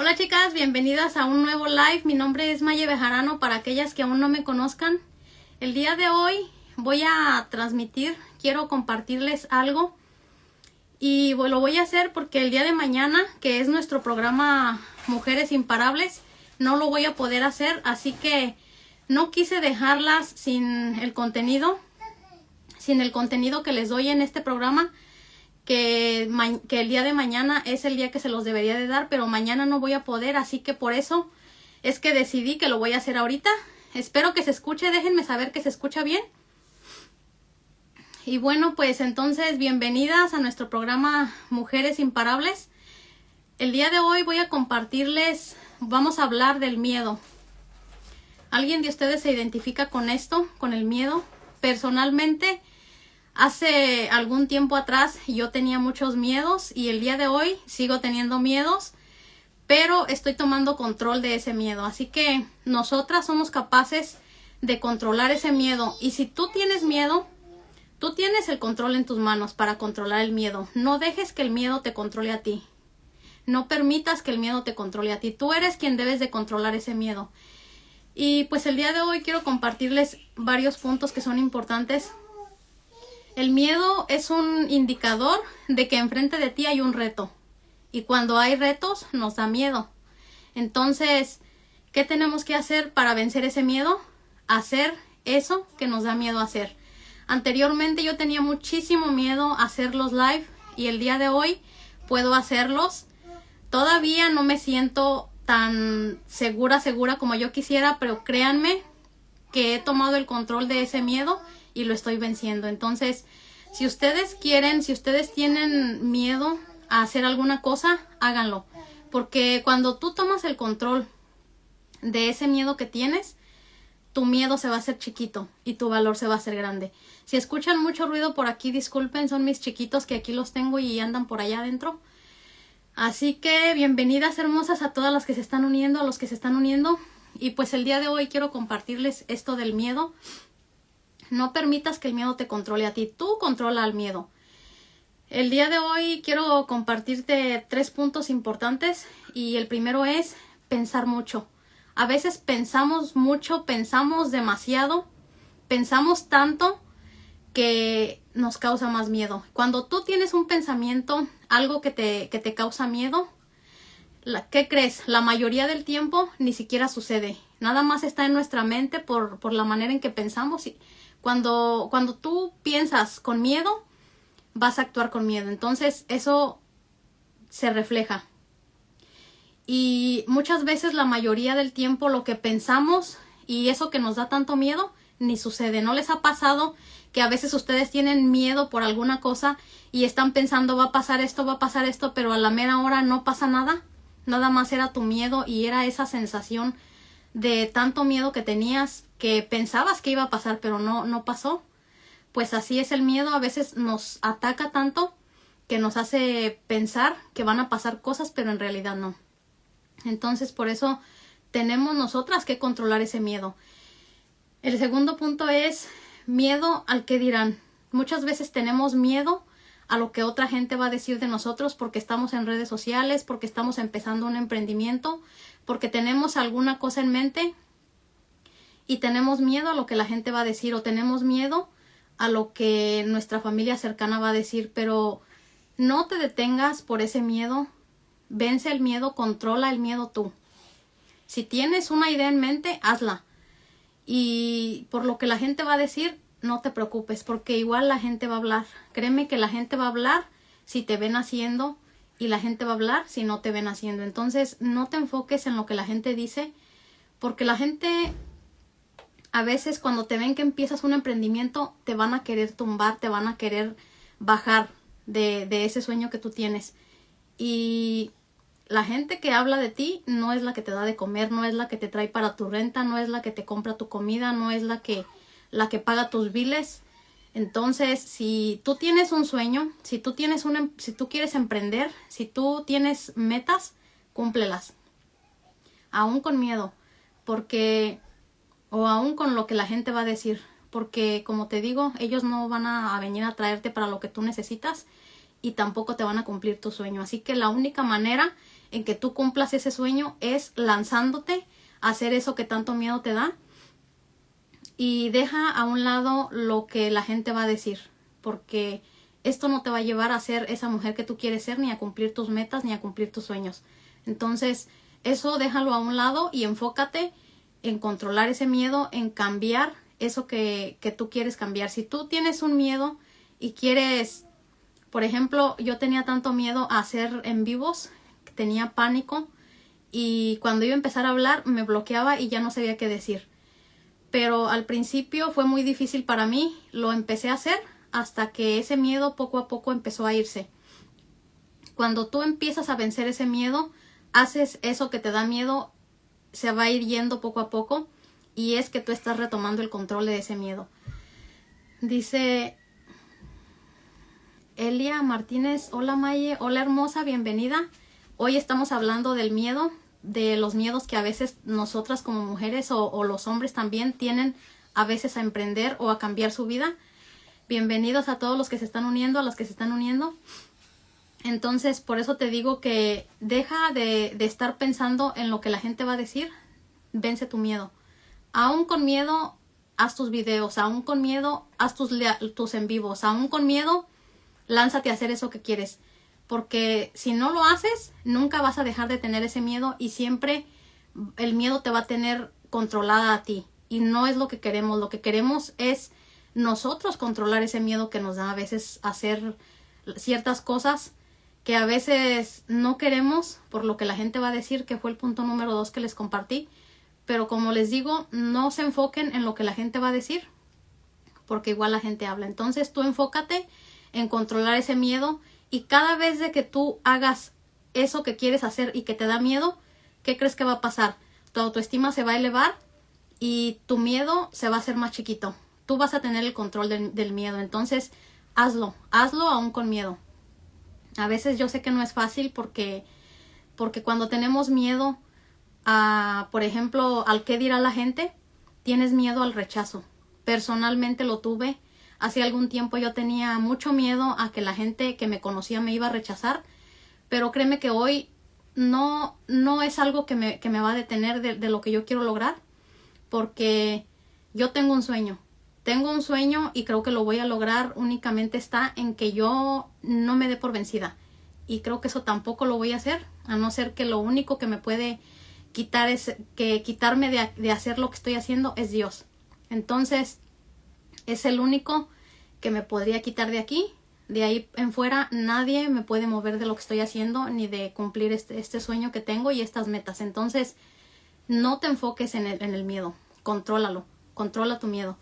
Hola chicas, bienvenidas a un nuevo live. Mi nombre es Maye Bejarano para aquellas que aún no me conozcan. El día de hoy voy a transmitir, quiero compartirles algo y lo voy a hacer porque el día de mañana, que es nuestro programa Mujeres Imparables, no lo voy a poder hacer, así que no quise dejarlas sin el contenido que les doy en este programa. Que el día de mañana es el día que se los debería de dar, pero mañana no voy a poder, así que por eso es que decidí que lo voy a hacer ahorita. Espero que se escuche, déjenme saber que se escucha bien. Y bueno, pues entonces bienvenidas a nuestro programa Mujeres Imparables. El día de hoy voy a compartirles, vamos a hablar del miedo. ¿Alguien de ustedes se identifica con esto, con el miedo? Personalmente, hace algún tiempo atrás yo tenía muchos miedos y el día de hoy sigo teniendo miedos, pero estoy tomando control de ese miedo. Así que nosotras somos capaces de controlar ese miedo. Y si tú tienes miedo, tú tienes el control en tus manos para controlar el miedo. No dejes que el miedo te controle a ti. No permitas que el miedo te controle a ti. Tú eres quien debes de controlar ese miedo. Y pues el día de hoy quiero compartirles varios puntos que son importantes. El miedo es un indicador de que enfrente de ti hay un reto. Y cuando hay retos, nos da miedo. Entonces, ¿qué tenemos que hacer para vencer ese miedo? Hacer eso que nos da miedo hacer. Anteriormente yo tenía muchísimo miedo a hacer los live y el día de hoy puedo hacerlos. Todavía no me siento tan segura como yo quisiera, pero créanme que he tomado el control de ese miedo y lo estoy venciendo. Entonces, si ustedes quieren, si ustedes tienen miedo a hacer alguna cosa, háganlo. Porque cuando tú tomas el control de ese miedo que tienes, tu miedo se va a hacer chiquito y tu valor se va a hacer grande. Si escuchan mucho ruido por aquí, disculpen, son mis chiquitos que aquí los tengo y andan por allá adentro. Así que bienvenidas hermosas a todas las que se están uniendo, a los que se están uniendo. Y pues el día de hoy quiero compartirles esto del miedo. No permitas que el miedo te controle a ti. Tú controla al miedo. El día de hoy quiero compartirte 3 puntos importantes. Y el primero es pensar mucho. A veces pensamos mucho, pensamos demasiado, pensamos tanto que nos causa más miedo. Cuando tú tienes un pensamiento, algo que te causa miedo, ¿qué crees? La mayoría del tiempo ni siquiera sucede. Nada más está en nuestra mente por la manera en que pensamos. Y cuando tú piensas con miedo, vas a actuar con miedo. Entonces eso se refleja. Y muchas veces, la mayoría del tiempo, lo que pensamos y eso que nos da tanto miedo, ni sucede. ¿No les ha pasado que a veces ustedes tienen miedo por alguna cosa y están pensando va a pasar esto, pero a la mera hora no pasa nada? Nada más era tu miedo y era esa sensación de tanto miedo que tenías que pensabas que iba a pasar, pero no pasó. Pues así es el miedo, a veces nos ataca tanto que nos hace pensar que van a pasar cosas, pero en realidad no. Entonces por eso tenemos nosotras que controlar ese miedo. El segundo punto es miedo al que dirán. Muchas veces tenemos miedo a lo que otra gente va a decir de nosotros porque estamos en redes sociales, porque estamos empezando un emprendimiento, porque tenemos alguna cosa en mente y tenemos miedo a lo que la gente va a decir o tenemos miedo a lo que nuestra familia cercana va a decir. Pero no te detengas por ese miedo. Vence el miedo, controla el miedo tú. Si tienes una idea en mente, hazla. Y por lo que la gente va a decir, no te preocupes, porque igual la gente va a hablar. Créeme que la gente va a hablar si te ven haciendo y la gente va a hablar si no te ven haciendo. Entonces, no te enfoques en lo que la gente dice, porque la gente a veces cuando te ven que empiezas un emprendimiento, te van a querer tumbar, te van a querer bajar de ese sueño que tú tienes. Y la gente que habla de ti no es la que te da de comer, no es la que te trae para tu renta, no es la que te compra tu comida, no es la que paga tus biles. Entonces, si tú tienes un sueño, si tú quieres emprender, si tú tienes metas, cúmplelas. Aún con miedo, o aún con lo que la gente va a decir, porque como te digo, ellos no van a venir a traerte para lo que tú necesitas y tampoco te van a cumplir tu sueño. Así que la única manera en que tú cumplas ese sueño es lanzándote a hacer eso que tanto miedo te da, y deja a un lado lo que la gente va a decir, porque esto no te va a llevar a ser esa mujer que tú quieres ser, ni a cumplir tus metas, ni a cumplir tus sueños. Entonces, eso déjalo a un lado y enfócate en controlar ese miedo, en cambiar eso que tú quieres cambiar. Si tú tienes un miedo y quieres, por ejemplo, yo tenía tanto miedo a hacer en vivos, que tenía pánico, y cuando iba a empezar a hablar me bloqueaba y ya no sabía qué decir. Pero al principio fue muy difícil para mí, lo empecé a hacer hasta que ese miedo poco a poco empezó a irse. Cuando tú empiezas a vencer ese miedo, haces eso que te da miedo, se va a ir yendo poco a poco, y es que tú estás retomando el control de ese miedo. Dice Elia Martínez: hola Maye, hola hermosa, bienvenida. Hoy estamos hablando del miedo, de los miedos que a veces nosotras como mujeres o los hombres también tienen a veces a emprender o a cambiar su vida. Bienvenidos a todos los que se están uniendo, a las que se están uniendo. Entonces, por eso te digo que deja de estar pensando en lo que la gente va a decir. Vence tu miedo. Aún con miedo, haz tus videos. Aún con miedo, haz tus en vivos. Aún con miedo, lánzate a hacer eso que quieres. Porque si no lo haces, nunca vas a dejar de tener ese miedo, y siempre el miedo te va a tener controlada a ti. Y no es lo que queremos. Lo que queremos es nosotros controlar ese miedo que nos da a veces hacer ciertas cosas que a veces no queremos por lo que la gente va a decir, que fue el punto número 2 que les compartí. Pero como les digo, no se enfoquen en lo que la gente va a decir, porque igual la gente habla. Entonces tú enfócate en controlar ese miedo, y cada vez de que tú hagas eso que quieres hacer y que te da miedo, ¿qué crees que va a pasar? Tu autoestima se va a elevar y tu miedo se va a hacer más chiquito. Tú vas a tener el control del miedo. Entonces hazlo aún con miedo. A veces yo sé que no es fácil porque cuando tenemos miedo a, por ejemplo, al qué dirá la gente, tienes miedo al rechazo. Personalmente lo tuve. Hace algún tiempo yo tenía mucho miedo a que la gente que me conocía me iba a rechazar, pero créeme que hoy no es algo que me va a detener de lo que yo quiero lograr, porque yo tengo un sueño. Tengo un sueño y creo que lo voy a lograr. Únicamente está en que yo no me dé por vencida. Y creo que eso tampoco lo voy a hacer, a no ser que lo único que me puede quitarme de hacer lo que estoy haciendo es Dios. Entonces, es el único que me podría quitar de aquí. De ahí en fuera, nadie me puede mover de lo que estoy haciendo, ni de cumplir este sueño que tengo y estas metas. Entonces, no te enfoques en el miedo. Contrólalo. Controla tu miedo.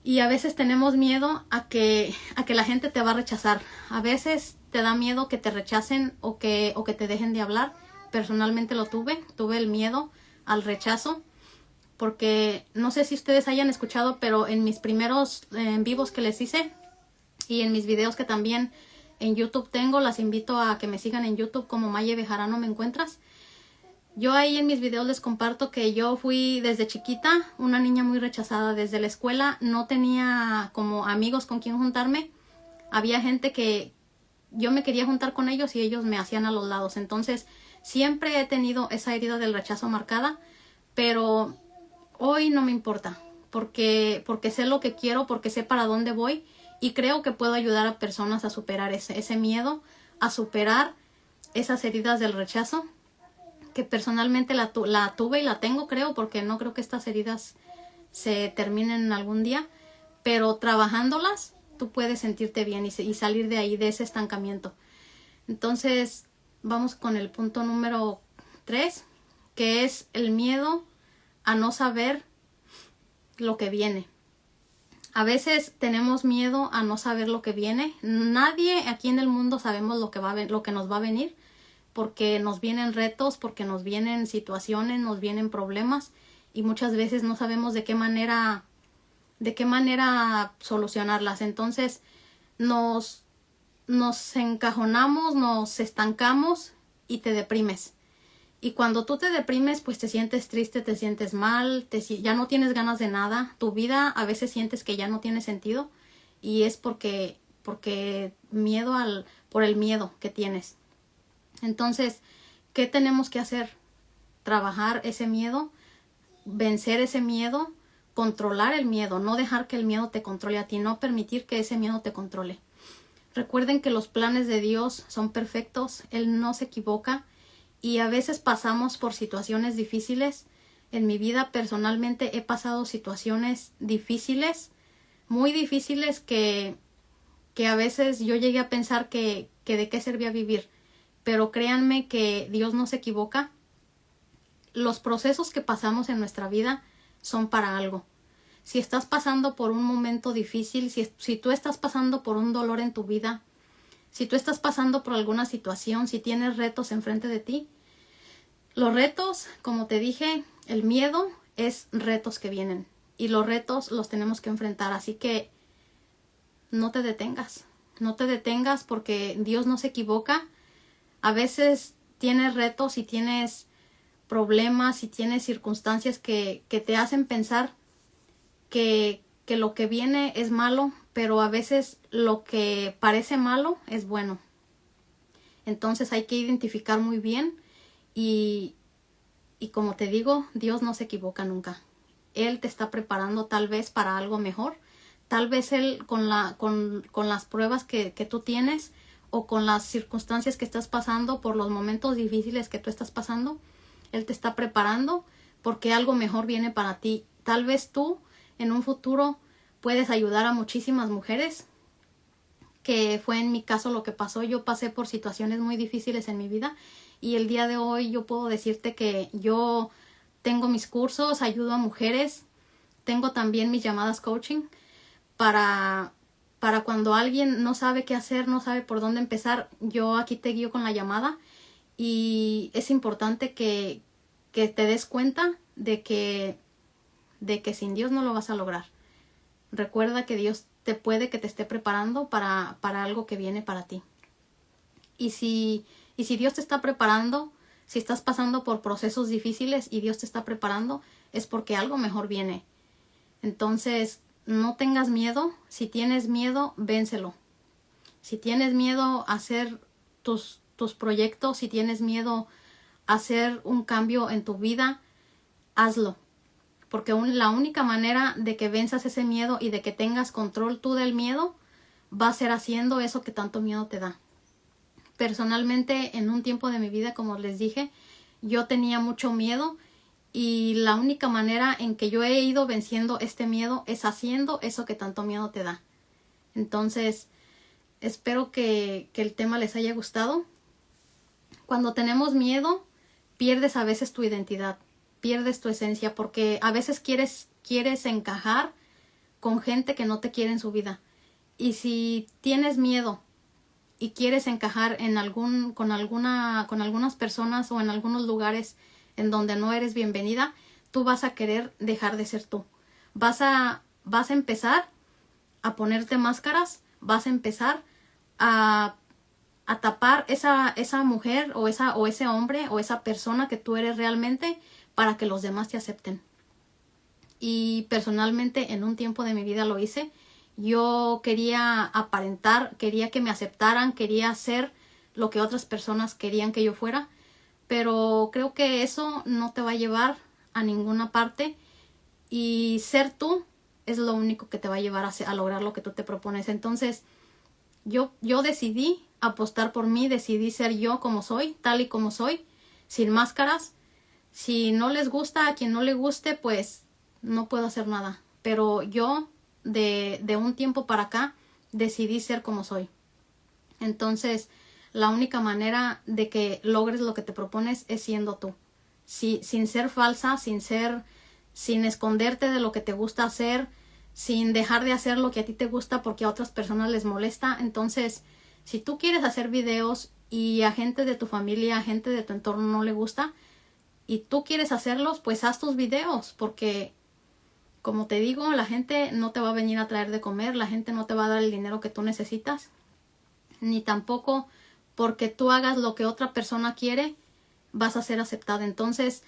Y a veces tenemos miedo a que la gente te va a rechazar. A veces te da miedo que te rechacen o que te dejen de hablar. Personalmente lo tuve el miedo al rechazo, porque no sé si ustedes hayan escuchado, pero en mis primeros en vivos que les hice y en mis videos que también en YouTube tengo, las invito a que me sigan en YouTube como Maye Bejarano me encuentras. Yo ahí en mis videos les comparto que yo fui desde chiquita una niña muy rechazada. Desde la escuela no tenía como amigos con quien juntarme. Había gente que yo me quería juntar con ellos y ellos me hacían a los lados. Entonces siempre he tenido esa herida del rechazo marcada, pero hoy no me importa, porque sé lo que quiero, porque sé para dónde voy, y creo que puedo ayudar a personas a superar ese miedo, a superar esas heridas del rechazo, que personalmente la tuve y la tengo, creo, porque no creo que estas heridas se terminen algún día, pero trabajándolas tú puedes sentirte bien y salir de ahí, de ese estancamiento. Entonces vamos con el punto número 3, que es el miedo a no saber lo que viene. A veces tenemos miedo a no saber lo que viene. Nadie aquí en el mundo sabemos lo que nos va a venir, porque nos vienen retos, porque nos vienen situaciones, nos vienen problemas, y muchas veces no sabemos de qué manera solucionarlas. Entonces nos encajonamos, nos estancamos y te deprimes. Y cuando tú te deprimes, pues te sientes triste, te sientes mal, ya no tienes ganas de nada. Tu vida a veces sientes que ya no tiene sentido, y es porque porque por el miedo que tienes. Entonces, ¿qué tenemos que hacer? Trabajar ese miedo, vencer ese miedo, controlar el miedo, no dejar que el miedo te controle a ti, no permitir que ese miedo te controle. Recuerden que los planes de Dios son perfectos, Él no se equivoca y a veces pasamos por situaciones difíciles. En mi vida personalmente he pasado situaciones difíciles, muy difíciles que a veces yo llegué a pensar que de qué servía vivir. Pero créanme que Dios no se equivoca. Los procesos que pasamos en nuestra vida son para algo. Si estás pasando por un momento difícil, si tú estás pasando por un dolor en tu vida, si tú estás pasando por alguna situación, si tienes retos enfrente de ti, los retos, como te dije, el miedo es retos que vienen y los retos los tenemos que enfrentar. Así que no te detengas, no te detengas porque Dios no se equivoca. A veces tienes retos y tienes problemas y tienes circunstancias que te hacen pensar que lo que viene es malo, pero a veces lo que parece malo es bueno. Entonces hay que identificar muy bien y como te digo, Dios no se equivoca nunca. Él te está preparando tal vez para algo mejor. Tal vez Él con las pruebas que tú tienes o con las circunstancias que estás pasando, por los momentos difíciles que tú estás pasando, Él te está preparando porque algo mejor viene para ti. Tal vez tú en un futuro puedes ayudar a muchísimas mujeres, que fue en mi caso lo que pasó. Yo pasé por situaciones muy difíciles en mi vida y el día de hoy yo puedo decirte que yo tengo mis cursos, ayudo a mujeres, tengo también mis llamadas coaching para cuando alguien no sabe qué hacer, no sabe por dónde empezar, yo aquí te guío con la llamada y es importante que te des cuenta de que sin Dios no lo vas a lograr. Recuerda que Dios puede que te esté preparando para algo que viene para ti. Y si Dios te está preparando, si estás pasando por procesos difíciles y Dios te está preparando, es porque algo mejor viene. Entonces, no tengas miedo. Si tienes miedo, vénselo. Si tienes miedo a hacer tus proyectos, si tienes miedo a hacer un cambio en tu vida, hazlo. Porque la única manera de que venzas ese miedo y de que tengas control tú del miedo va a ser haciendo eso que tanto miedo te da. Personalmente, en un tiempo de mi vida, como les dije, yo tenía mucho miedo y la única manera en que yo he ido venciendo este miedo es haciendo eso que tanto miedo te da. Entonces, espero que el tema les haya gustado. Cuando tenemos miedo, pierdes a veces tu identidad, pierdes tu esencia, porque a veces quieres encajar con gente que no te quiere en su vida. Y si tienes miedo y quieres encajar con algunas personas o en algunos lugares en donde no eres bienvenida, tú vas a querer dejar de ser tú. Vas a empezar a ponerte máscaras, vas a empezar a tapar esa mujer o ese hombre o esa persona que tú eres realmente para que los demás te acepten. Y personalmente en un tiempo de mi vida lo hice. Yo quería aparentar, quería que me aceptaran, quería ser lo que otras personas querían que yo fuera, pero creo que eso no te va a llevar a ninguna parte y ser tú es lo único que te va a llevar a lograr lo que tú te propones. Entonces yo decidí apostar por mí, decidí ser yo como soy, tal y como soy, sin máscaras. Si no les gusta, a quien no le guste, pues no puedo hacer nada. Pero yo, de un tiempo para acá, decidí ser como soy. Entonces, la única manera de que logres lo que te propones es siendo tú. Sin ser falsa, sin esconderte de lo que te gusta hacer, sin dejar de hacer lo que a ti te gusta porque a otras personas les molesta. Entonces, si tú quieres hacer videos y a gente de tu familia, a gente de tu entorno no le gusta, y tú quieres hacerlos, pues haz tus videos, porque como te digo, la gente no te va a venir a traer de comer, la gente no te va a dar el dinero que tú necesitas, ni tampoco porque tú hagas lo que otra persona quiere, vas a ser aceptada. Entonces,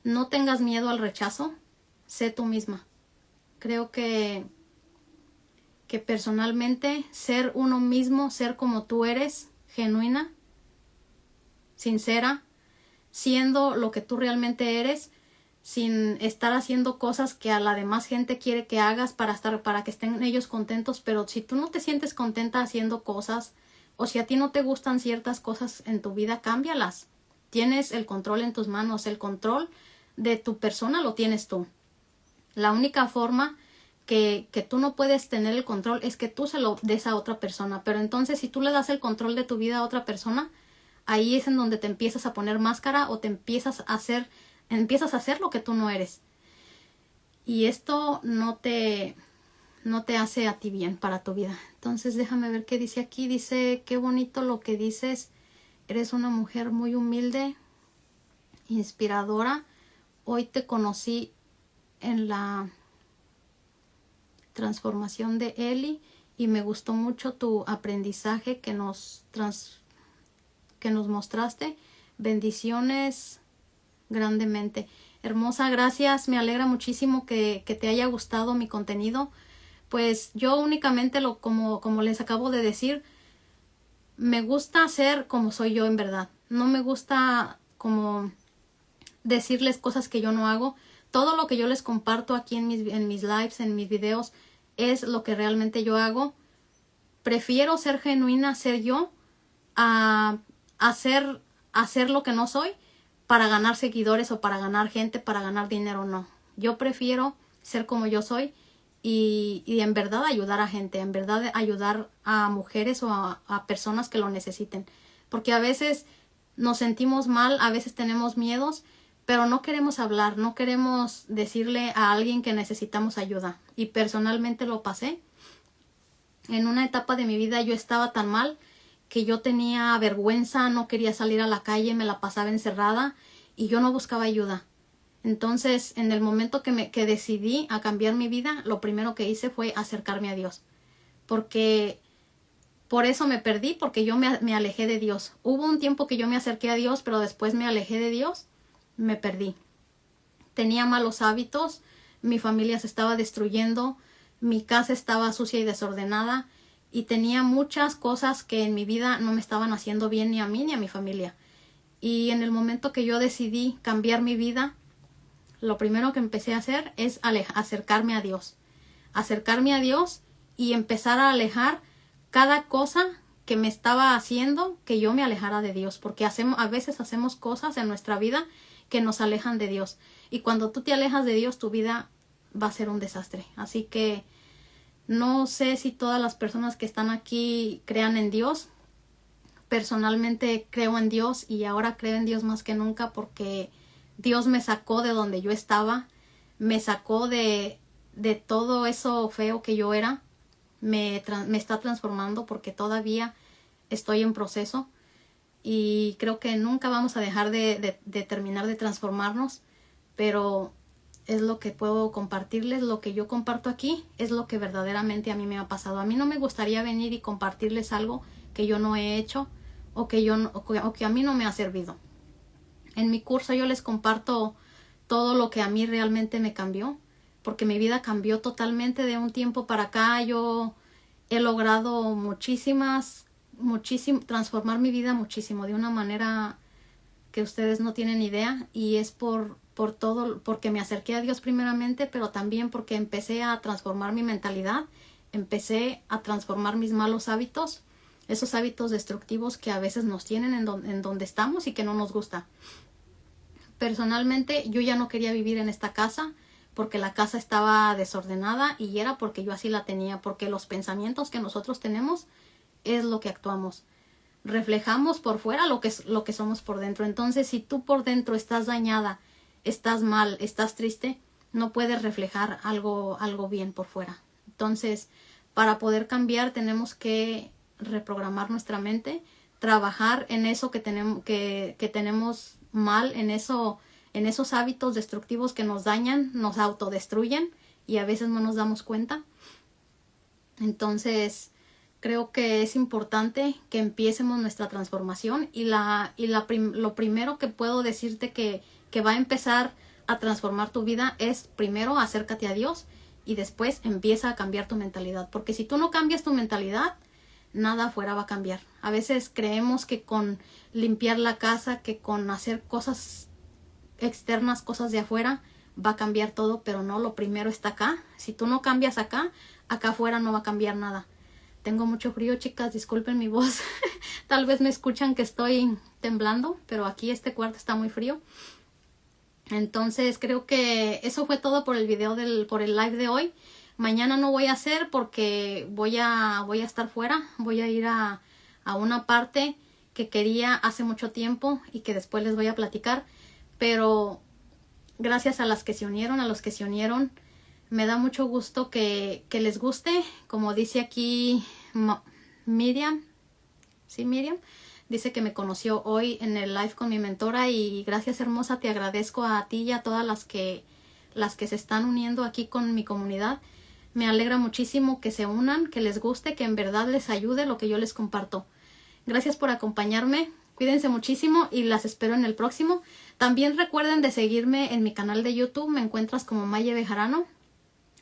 no tengas miedo al rechazo, sé tú misma. Creo que que personalmente ser uno mismo, ser como tú eres, genuina, sincera, siendo lo que tú realmente eres, sin estar haciendo cosas que a la demás gente quiere que hagas para que estén ellos contentos. Pero si tú no te sientes contenta haciendo cosas, o si a ti no te gustan ciertas cosas en tu vida, cámbialas. Tienes el control en tus manos, el control de tu persona lo tienes tú. La única forma que tú no puedes tener el control es que tú se lo des a otra persona. Pero entonces si tú le das el control de tu vida a otra persona, ahí es en donde te empiezas a poner máscara o te empiezas a hacer lo que tú no eres. Y esto no te hace a ti bien para tu vida. Entonces déjame ver qué dice aquí. Dice, qué bonito lo que dices. Eres una mujer muy humilde, inspiradora. Hoy te conocí en la transformación de Eli y me gustó mucho tu aprendizaje que nos mostraste. Bendiciones grandemente. Hermosa, gracias. Me alegra muchísimo que te haya gustado mi contenido. Pues yo únicamente como les acabo de decir, me gusta ser como soy yo en verdad. No me gusta como decirles cosas que yo no hago. Todo lo que yo les comparto aquí en mis lives, en mis videos, es lo que realmente yo hago. Prefiero ser genuina, ser yo, a hacer lo que no soy para ganar seguidores o para ganar gente, para ganar dinero. No. Yo prefiero ser como yo soy y en verdad ayudar a gente, en verdad ayudar a mujeres o a personas que lo necesiten. Porque a veces nos sentimos mal, a veces tenemos miedos, pero no queremos hablar, no queremos decirle a alguien que necesitamos ayuda. Y personalmente lo pasé. En una etapa de mi vida yo estaba tan mal que yo tenía vergüenza, no quería salir a la calle, me la pasaba encerrada y yo no buscaba ayuda. Entonces, en el momento que decidí a cambiar mi vida, lo primero que hice fue acercarme a Dios. Porque por eso me perdí, porque yo me alejé de Dios. Hubo un tiempo que yo me acerqué a Dios, pero después me alejé de Dios. Me perdí. Tenía malos hábitos, mi familia se estaba destruyendo, mi casa estaba sucia y desordenada y tenía muchas cosas que en mi vida no me estaban haciendo bien ni a mí ni a mi familia. Y en el momento que yo decidí cambiar mi vida, lo primero que empecé a hacer es acercarme a Dios. Acercarme a Dios y empezar a alejar cada cosa que me estaba haciendo que yo me alejara de Dios. Porque a veces hacemos cosas en nuestra vida que nos alejan de Dios. Y cuando tú te alejas de Dios, tu vida va a ser un desastre. Así que no sé si todas las personas que están aquí crean en Dios. Personalmente creo en Dios y ahora creo en Dios más que nunca porque Dios me sacó de donde yo estaba, me sacó de todo eso feo que yo era, me está transformando porque todavía estoy en proceso y creo que nunca vamos a dejar de terminar de transformarnos, pero es lo que puedo compartirles. Lo que yo comparto aquí es lo que verdaderamente a mí me ha pasado. A mí no me gustaría venir y compartirles algo que yo no he hecho o que a mí no me ha servido. En mi curso yo les comparto todo lo que a mí realmente me cambió, porque mi vida cambió totalmente de un tiempo para acá. Yo he logrado transformar mi vida muchísimo, de una manera que ustedes no tienen idea, y es por todo, porque me acerqué a Dios primeramente, pero también porque empecé a transformar mi mentalidad, empecé a transformar mis malos hábitos, esos hábitos destructivos que a veces nos tienen en donde estamos y que no nos gusta. Personalmente yo ya no quería vivir en esta casa porque la casa estaba desordenada y era porque yo así la tenía, porque los pensamientos que nosotros tenemos es lo que actuamos. Reflejamos por fuera lo que somos por dentro. Entonces, si tú por dentro estás dañada, estás mal, estás triste, no puedes reflejar algo bien por fuera. Entonces, para poder cambiar tenemos que reprogramar nuestra mente, trabajar en eso que tenemos mal, en esos hábitos destructivos que nos dañan, nos autodestruyen y a veces no nos damos cuenta. Entonces, creo que es importante que empiecemos nuestra transformación y lo primero que puedo decirte que va a empezar a transformar tu vida es primero acércate a Dios y después empieza a cambiar tu mentalidad. Porque si tú no cambias tu mentalidad, nada afuera va a cambiar. A veces creemos que con limpiar la casa, que con hacer cosas externas, cosas de afuera, va a cambiar todo, pero no, lo primero está acá. Si tú no cambias acá, acá afuera no va a cambiar nada. Tengo mucho frío, chicas, disculpen mi voz. Tal vez me escuchan que estoy temblando, pero aquí este cuarto está muy frío. Entonces creo que eso fue todo por el video por el live de hoy. Mañana no voy a hacer porque voy a estar fuera. Voy a ir a una parte que quería hace mucho tiempo y que después les voy a platicar. Pero gracias a las que se unieron, a los que se unieron, me da mucho gusto que les guste. Como dice aquí Miriam, ¿sí, Miriam? Dice que me conoció hoy en el live con mi mentora y gracias, hermosa, te agradezco a ti y a todas las que se están uniendo aquí con mi comunidad. Me alegra muchísimo que se unan, que les guste, que en verdad les ayude lo que yo les comparto. Gracias por acompañarme. Cuídense muchísimo y las espero en el próximo. También recuerden de seguirme en mi canal de YouTube. Me encuentras como Maye Bejarano.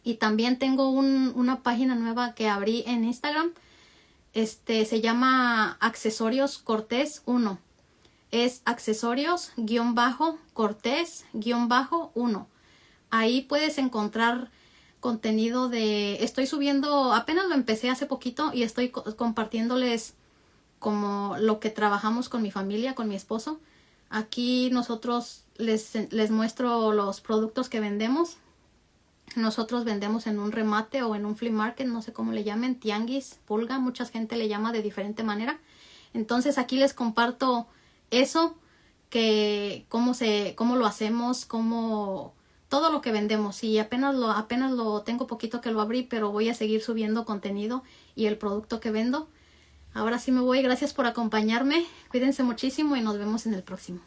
Y también tengo una página nueva que abrí en Instagram. Se llama Accesorios Cortés 1. Es accesorios-cortés-1. Ahí puedes encontrar contenido estoy subiendo, apenas lo empecé hace poquito y estoy compartiéndoles como lo que trabajamos con mi familia, con mi esposo. Aquí nosotros les muestro los productos que vendemos. Nosotros vendemos en un remate o en un flea market, no sé cómo le llamen, tianguis, pulga, mucha gente le llama de diferente manera. Entonces aquí les comparto eso, que cómo lo hacemos, todo lo que vendemos. Y apenas lo tengo poquito que lo abrí, pero voy a seguir subiendo contenido y el producto que vendo. Ahora sí me voy, gracias por acompañarme, cuídense muchísimo y nos vemos en el próximo.